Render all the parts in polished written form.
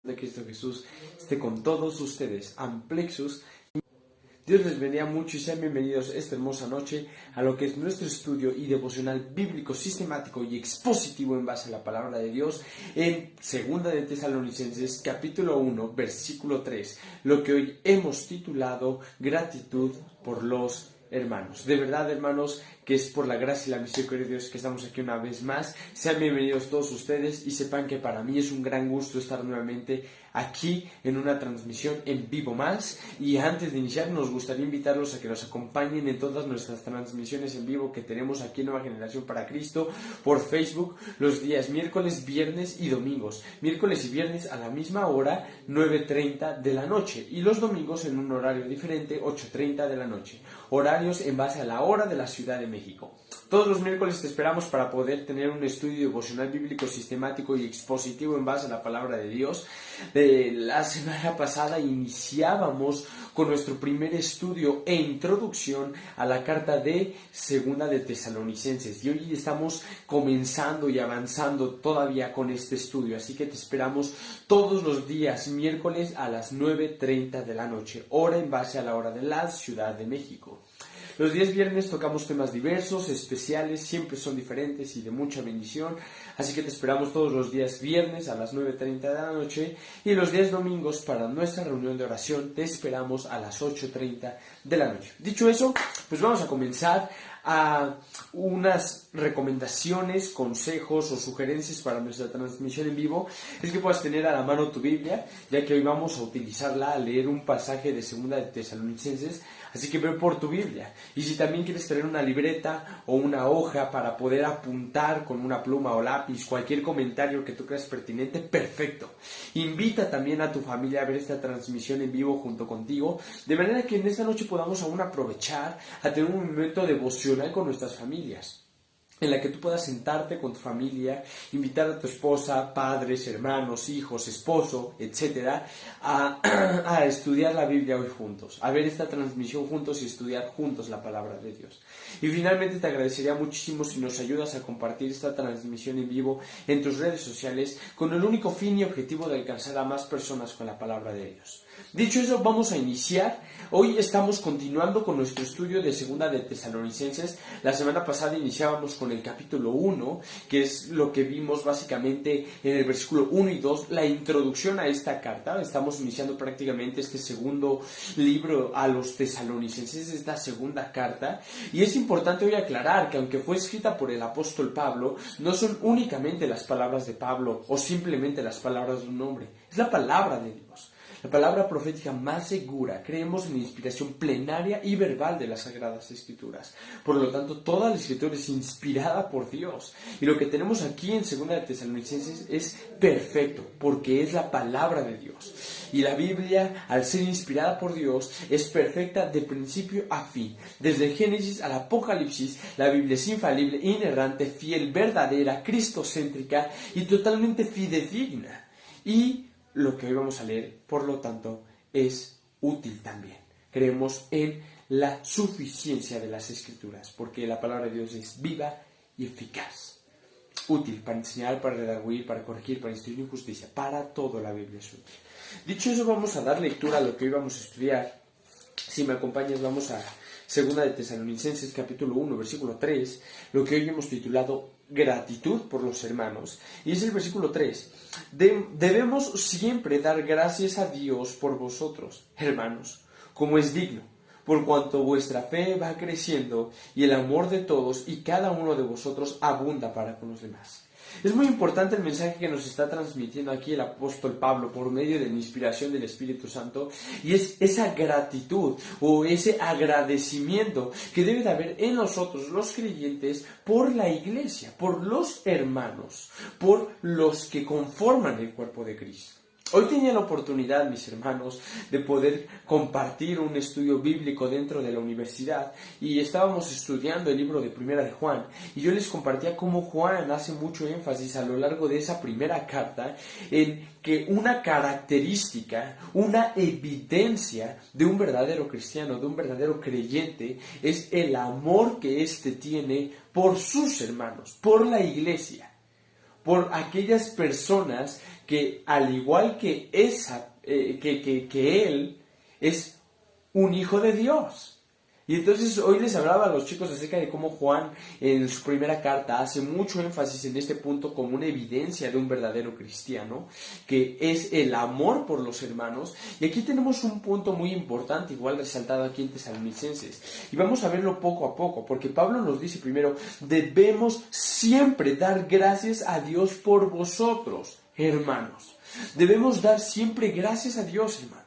De Cristo Jesús esté con todos ustedes. Amplexus. Dios les bendiga mucho y sean bienvenidos esta hermosa noche a lo que es nuestro estudio y devocional bíblico, sistemático y expositivo en base a la palabra de Dios en Segunda de Tesalonicenses, capítulo 1, versículo 3, lo que hoy hemos titulado Gratitud por los hermanos. De verdad, hermanos, que es por la gracia y la misericordia de Dios que estamos aquí una vez más. Sean bienvenidos todos ustedes y sepan que para mí es un gran gusto estar nuevamente aquí en una transmisión en vivo más. Y antes de iniciar nos gustaría invitarlos a que nos acompañen en todas nuestras transmisiones en vivo que tenemos aquí en Nueva Generación para Cristo por Facebook los días miércoles, viernes y domingos. Miércoles y viernes a la misma hora, 9:30 de la noche, y los domingos en un horario diferente, 8:30 de la noche. Horarios en base a la hora de la Ciudad de México. Todos los miércoles te esperamos para poder tener un estudio devocional bíblico sistemático y expositivo en base a la palabra de Dios. La semana pasada iniciábamos con nuestro primer estudio e introducción a la carta de Segunda de Tesalonicenses, y hoy estamos comenzando y avanzando todavía con este estudio, así que te esperamos todos los días miércoles a las 9:30 de la noche, hora en base a la hora de la Ciudad de México. Los días viernes tocamos temas diversos, especiales, siempre son diferentes y de mucha bendición, así que te esperamos todos los días viernes a las 9:30 de la noche, y los días domingos para nuestra reunión de oración te esperamos a las 8:30 de la noche. Dicho eso, pues vamos a comenzar a unas recomendaciones, consejos o sugerencias para nuestra transmisión en vivo. Es que puedas tener a la mano tu Biblia, ya que hoy vamos a utilizarla a leer un pasaje de Segunda de Tesalonicenses, así que ve por tu Biblia. Y si también quieres tener una libreta o una hoja para poder apuntar con una pluma o lápiz cualquier comentario que tú creas pertinente, perfecto. Invita también a tu familia a ver esta transmisión en vivo junto contigo, de manera que en esta noche podamos aún aprovechar a tener un momento devocional con nuestras familias, en la que tú puedas sentarte con tu familia, invitar a tu esposa, padres, hermanos, hijos, esposo, etcétera, a estudiar la Biblia hoy juntos, a ver esta transmisión juntos y estudiar juntos la palabra de Dios. Y finalmente te agradecería muchísimo si nos ayudas a compartir esta transmisión en vivo en tus redes sociales con el único fin y objetivo de alcanzar a más personas con la palabra de Dios. Dicho eso, vamos a iniciar. Hoy estamos continuando con nuestro estudio de Segunda de Tesalonicenses. La semana pasada iniciábamos con el capítulo 1, que es lo que vimos básicamente en el versículo 1 y 2, la introducción a esta carta. Estamos iniciando prácticamente este segundo libro a los tesalonicenses, esta segunda carta. Y es importante hoy aclarar que aunque fue escrita por el apóstol Pablo, no son únicamente las palabras de Pablo o simplemente las palabras de un hombre. Es la palabra de Dios. La palabra profética más segura. Creemos en la inspiración plenaria y verbal de las Sagradas Escrituras. Por lo tanto, toda la Escritura es inspirada por Dios. Y lo que tenemos aquí en Segunda de Tesalonicenses es perfecto, porque es la palabra de Dios. Y la Biblia, al ser inspirada por Dios, es perfecta de principio a fin. Desde el Génesis al Apocalipsis, la Biblia es infalible, inerrante, fiel, verdadera, cristocéntrica y totalmente fidedigna. Y lo que hoy vamos a leer, por lo tanto, es útil también. Creemos en la suficiencia de las Escrituras, porque la palabra de Dios es viva y eficaz. Útil para enseñar, para redarguir, para corregir, para instruir en justicia. Para todo la Biblia es útil. Dicho eso, vamos a dar lectura a lo que hoy vamos a estudiar. Si me acompañas, vamos a Segunda de Tesalonicenses, capítulo 1, versículo 3, lo que hoy hemos titulado Gratitud por los hermanos. Y es el versículo 3. Debemos siempre dar gracias a Dios por vosotros, hermanos, como es digno, por cuanto vuestra fe va creciendo y el amor de todos y cada uno de vosotros abunda para con los demás. Es muy importante el mensaje que nos está transmitiendo aquí el apóstol Pablo por medio de la inspiración del Espíritu Santo, y es esa gratitud o ese agradecimiento que debe de haber en nosotros los creyentes por la iglesia, por los hermanos, por los que conforman el cuerpo de Cristo. Hoy tenía la oportunidad, mis hermanos, de poder compartir un estudio bíblico dentro de la universidad, y estábamos estudiando el libro de Primera de Juan, y yo les compartía cómo Juan hace mucho énfasis a lo largo de esa primera carta en que una característica, una evidencia de un verdadero cristiano, de un verdadero creyente, es el amor que éste tiene por sus hermanos, por la iglesia, por aquellas personas que al igual que él es un hijo de Dios. Y entonces hoy les hablaba a los chicos acerca de cómo Juan en su primera carta hace mucho énfasis en este punto como una evidencia de un verdadero cristiano, que es el amor por los hermanos. Y aquí tenemos un punto muy importante, igual resaltado aquí en Tesalonicenses. Y vamos a verlo poco a poco, porque Pablo nos dice primero, debemos siempre dar gracias a Dios por vosotros, hermanos. Debemos dar siempre gracias a Dios, hermanos.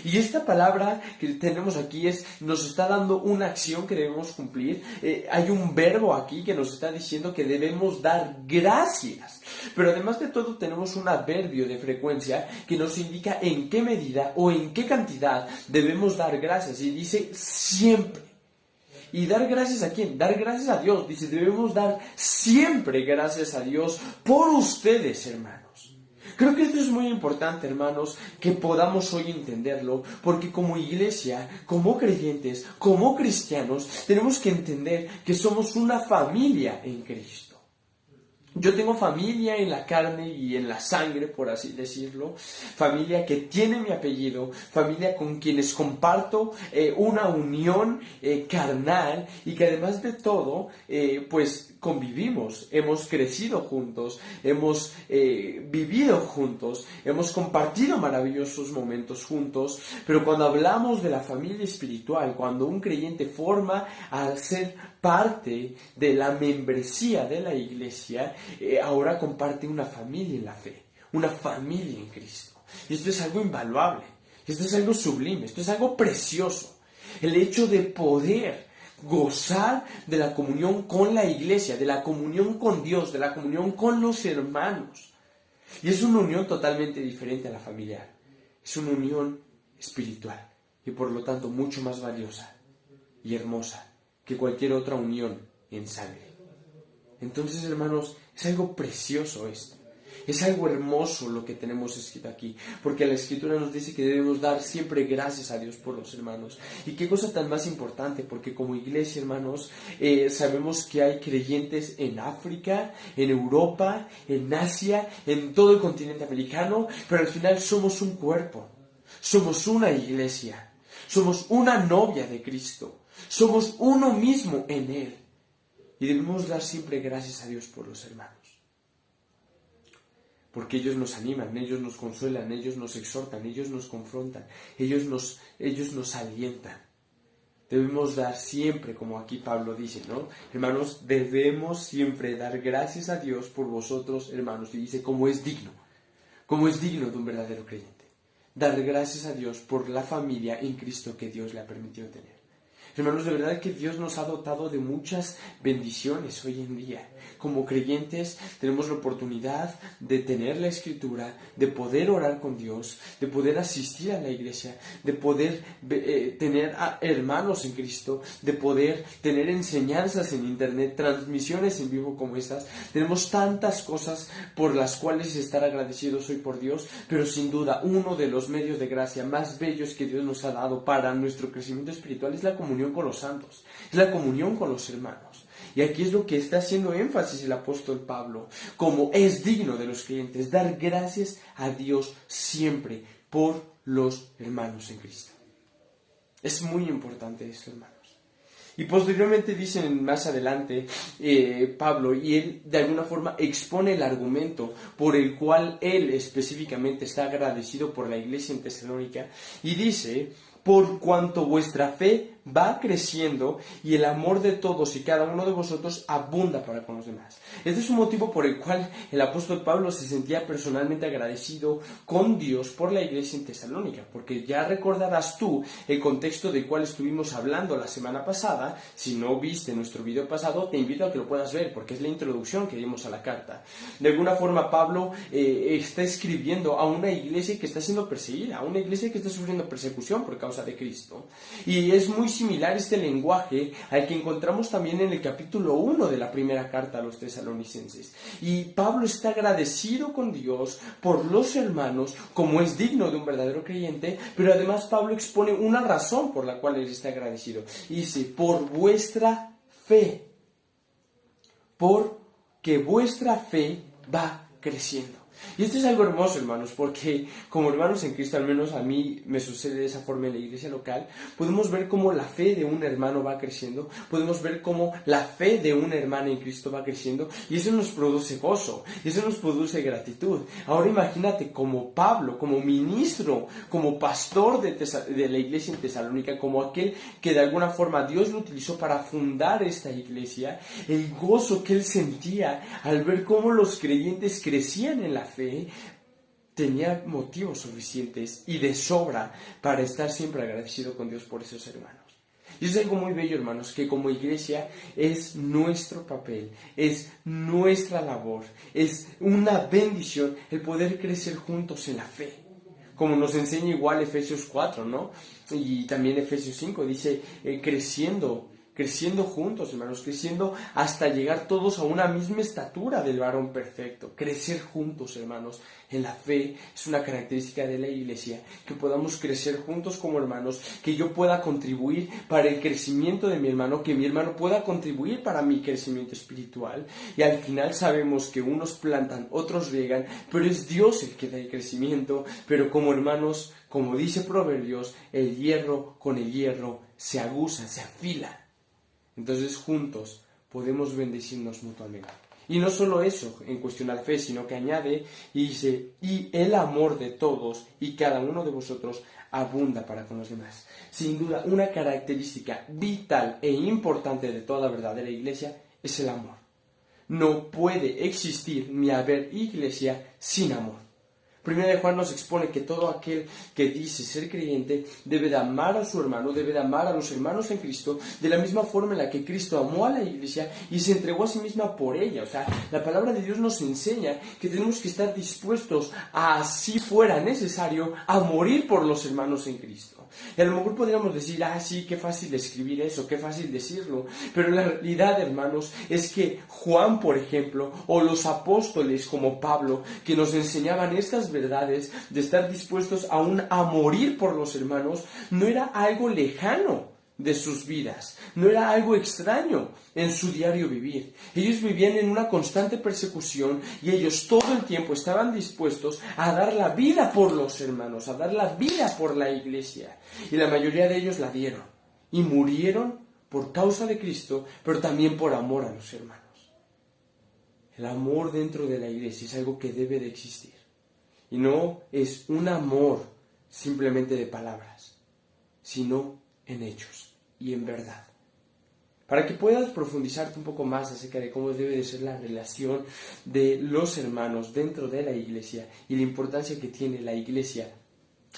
Y esta palabra que tenemos aquí nos está dando una acción que debemos cumplir. Hay un verbo aquí que nos está diciendo que debemos dar gracias. Pero además de todo tenemos un adverbio de frecuencia que nos indica en qué medida o en qué cantidad debemos dar gracias. Y dice siempre. ¿Y dar gracias a quién? Dar gracias a Dios. Dice, debemos dar siempre gracias a Dios por ustedes, hermanos. Creo que esto es muy importante, hermanos, que podamos hoy entenderlo, porque como iglesia, como creyentes, como cristianos, tenemos que entender que somos una familia en Cristo. Yo tengo familia en la carne y en la sangre, por así decirlo, familia que tiene mi apellido, familia con quienes comparto una unión carnal y que además de todo, pues convivimos, hemos crecido juntos, hemos vivido juntos, hemos compartido maravillosos momentos juntos, pero cuando hablamos de la familia espiritual, cuando un creyente forma al ser parte de la membresía de la iglesia, ahora comparte una familia en la fe, una familia en Cristo. Y esto es algo invaluable, esto es algo sublime, esto es algo precioso. El hecho de poder gozar de la comunión con la iglesia, de la comunión con Dios, de la comunión con los hermanos. Y es una unión totalmente diferente a la familiar. Es una unión espiritual y por lo tanto mucho más valiosa y hermosa que cualquier otra unión en sangre. Entonces, hermanos, es algo precioso esto. Es algo hermoso lo que tenemos escrito aquí, porque la Escritura nos dice que debemos dar siempre gracias a Dios por los hermanos. Y qué cosa tan más importante, porque como iglesia, hermanos, sabemos que hay creyentes en África, en Europa, en Asia, en todo el continente americano, pero al final somos un cuerpo, somos una iglesia, somos una novia de Cristo, somos uno mismo en Él. Y debemos dar siempre gracias a Dios por los hermanos. Porque ellos nos animan, ellos nos consuelan, ellos nos exhortan, ellos nos confrontan, ellos nos alientan. Debemos dar siempre, como aquí Pablo dice, ¿no? Hermanos, debemos siempre dar gracias a Dios por vosotros, hermanos. Y dice, como es digno de un verdadero creyente. Dar gracias a Dios por la familia en Cristo que Dios le ha permitido tener. Hermanos, de verdad que Dios nos ha dotado de muchas bendiciones hoy en día. Como creyentes tenemos la oportunidad de tener la Escritura, de poder orar con Dios, de poder asistir a la iglesia, de poder tener hermanos en Cristo, de poder tener enseñanzas en internet, transmisiones en vivo como estas. Tenemos tantas cosas por las cuales estar agradecidos hoy por Dios, pero sin duda uno de los medios de gracia más bellos que Dios nos ha dado para nuestro crecimiento espiritual es la comunión con los santos, es la comunión con los hermanos. Y aquí es lo que está haciendo énfasis el apóstol Pablo, como es digno de los creyentes, dar gracias a Dios siempre por los hermanos en Cristo. Es muy importante esto, hermanos. Y posteriormente dicen más adelante Pablo, y él de alguna forma expone el argumento por el cual él específicamente está agradecido por la iglesia en Tesalónica, y dice, por cuanto vuestra fe va creciendo y el amor de todos y cada uno de vosotros abunda para con los demás. Este es un motivo por el cual el apóstol Pablo se sentía personalmente agradecido con Dios por la iglesia en Tesalónica, porque ya recordarás tú el contexto del cual estuvimos hablando la semana pasada. Si no viste nuestro video pasado, te invito a que lo puedas ver, porque es la introducción que dimos a la carta. De alguna forma Pablo está escribiendo a una iglesia que está siendo perseguida, a una iglesia que está sufriendo persecución por causa de Cristo, y es muy similar este lenguaje al que encontramos también en el capítulo 1 de la primera carta a los tesalonicenses. Y Pablo está agradecido con Dios por los hermanos, como es digno de un verdadero creyente, pero además Pablo expone una razón por la cual él está agradecido. Y dice, por vuestra fe, porque vuestra fe va creciendo. Y esto es algo hermoso, hermanos, porque como hermanos en Cristo, al menos a mí me sucede de esa forma en la iglesia local, podemos ver cómo la fe de un hermano va creciendo, podemos ver cómo la fe de una hermana en Cristo va creciendo, y eso nos produce gozo, y eso nos produce gratitud. Ahora imagínate como Pablo, como ministro, como pastor de la iglesia en Tesalónica, como aquel que de alguna forma Dios lo utilizó para fundar esta iglesia, el gozo que él sentía al ver cómo los creyentes crecían en la fe, tenía motivos suficientes y de sobra para estar siempre agradecido con Dios por esos hermanos. Y es algo muy bello, hermanos, que como iglesia es nuestro papel, es nuestra labor, es una bendición el poder crecer juntos en la fe. Como nos enseña igual Efesios 4, ¿no? Y también Efesios 5 dice creciendo juntos, hermanos, creciendo hasta llegar todos a una misma estatura del varón perfecto. Crecer juntos, hermanos, en la fe es una característica de la iglesia, que podamos crecer juntos como hermanos, que yo pueda contribuir para el crecimiento de mi hermano, que mi hermano pueda contribuir para mi crecimiento espiritual. Y al final sabemos que unos plantan, otros riegan, pero es Dios el que da el crecimiento. Pero como hermanos, como dice Proverbios, el hierro con el hierro se aguza, se afila. Entonces juntos podemos bendecirnos mutuamente. Y no solo eso en cuestión a la fe, sino que añade y dice, y el amor de todos y cada uno de vosotros abunda para con los demás. Sin duda, una característica vital e importante de toda verdadera iglesia es el amor. No puede existir ni haber iglesia sin amor. Primera de Juan nos expone que todo aquel que dice ser creyente debe de amar a su hermano, debe de amar a los hermanos en Cristo, de la misma forma en la que Cristo amó a la iglesia y se entregó a sí misma por ella. O sea, la palabra de Dios nos enseña que tenemos que estar dispuestos a, si fuera necesario, a morir por los hermanos en Cristo. Y a lo mejor podríamos decir, sí, qué fácil escribir eso, qué fácil decirlo. Pero la realidad, hermanos, es que Juan, por ejemplo, o los apóstoles como Pablo, que nos enseñaban estas verdades de estar dispuestos aún a morir por los hermanos, no era algo lejano de sus vidas, no era algo extraño en su diario vivir. Ellos vivían en una constante persecución y ellos todo el tiempo estaban dispuestos a dar la vida por los hermanos, a dar la vida por la iglesia. Y la mayoría de ellos la dieron y murieron por causa de Cristo, pero también por amor a los hermanos. El amor dentro de la iglesia es algo que debe de existir y no es un amor simplemente de palabras, sino en hechos y en verdad. Para que puedas profundizarte un poco más acerca de cómo debe de ser la relación de los hermanos dentro de la iglesia y la importancia que tiene la iglesia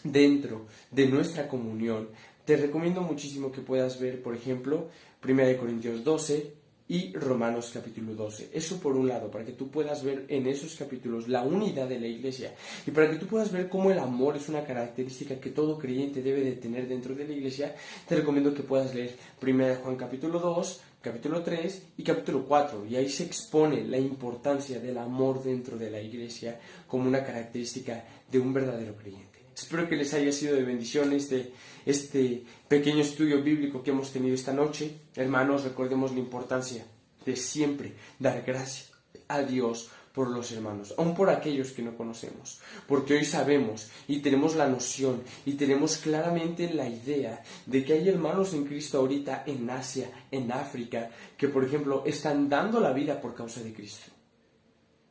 dentro de nuestra comunión, te recomiendo muchísimo que puedas ver, por ejemplo, 1 Corintios 12 y Romanos capítulo 12. Eso por un lado, para que tú puedas ver en esos capítulos la unidad de la iglesia y para que tú puedas ver cómo el amor es una característica que todo creyente debe de tener dentro de la iglesia. Te recomiendo que puedas leer 1 Juan capítulo 2, capítulo 3 y capítulo 4, y ahí se expone la importancia del amor dentro de la iglesia como una característica de un verdadero creyente. Espero que les haya sido de bendición este pequeño estudio bíblico que hemos tenido esta noche. Hermanos, recordemos la importancia de siempre dar gracias a Dios por los hermanos, aun por aquellos que no conocemos, porque hoy sabemos y tenemos la noción y tenemos claramente la idea de que hay hermanos en Cristo ahorita en Asia, en África, que por ejemplo están dando la vida por causa de Cristo,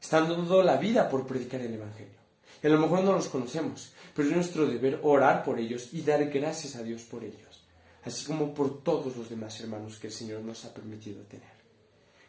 están dando la vida por predicar el Evangelio. Y a lo mejor no los conocemos, pero es nuestro deber orar por ellos y dar gracias a Dios por ellos, así como por todos los demás hermanos que el Señor nos ha permitido tener.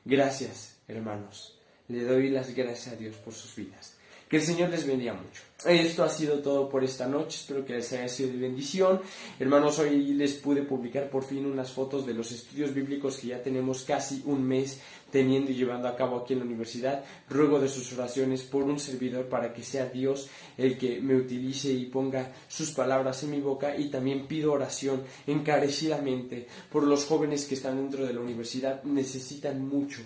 Gracias, hermanos. Le doy las gracias a Dios por sus vidas. Que el Señor les bendiga mucho. Esto ha sido todo por esta noche. Espero que les haya sido de bendición. Hermanos, hoy les pude publicar por fin unas fotos de los estudios bíblicos que ya tenemos casi un mes teniendo y llevando a cabo aquí en la universidad. Ruego de sus oraciones por un servidor para que sea Dios el que me utilice y ponga sus palabras en mi boca. Y también pido oración encarecidamente por los jóvenes que están dentro de la universidad. Necesitan mucho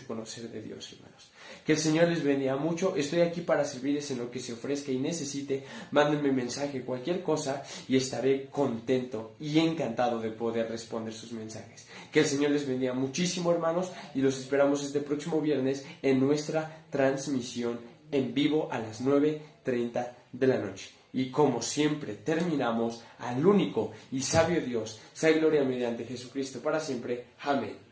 conocer de Dios, hermanos. Que el Señor les bendiga mucho. Estoy aquí para servirles en lo que se ofrezca y necesite. Mándenme mensaje, cualquier cosa, y estaré contento y encantado de poder responder sus mensajes. Que el Señor les bendiga muchísimo, hermanos, y los esperamos este próximo viernes en nuestra transmisión en vivo a las 9:30 de la noche. Y como siempre terminamos, al único y sabio Dios, sea gloria mediante Jesucristo para siempre. Amén.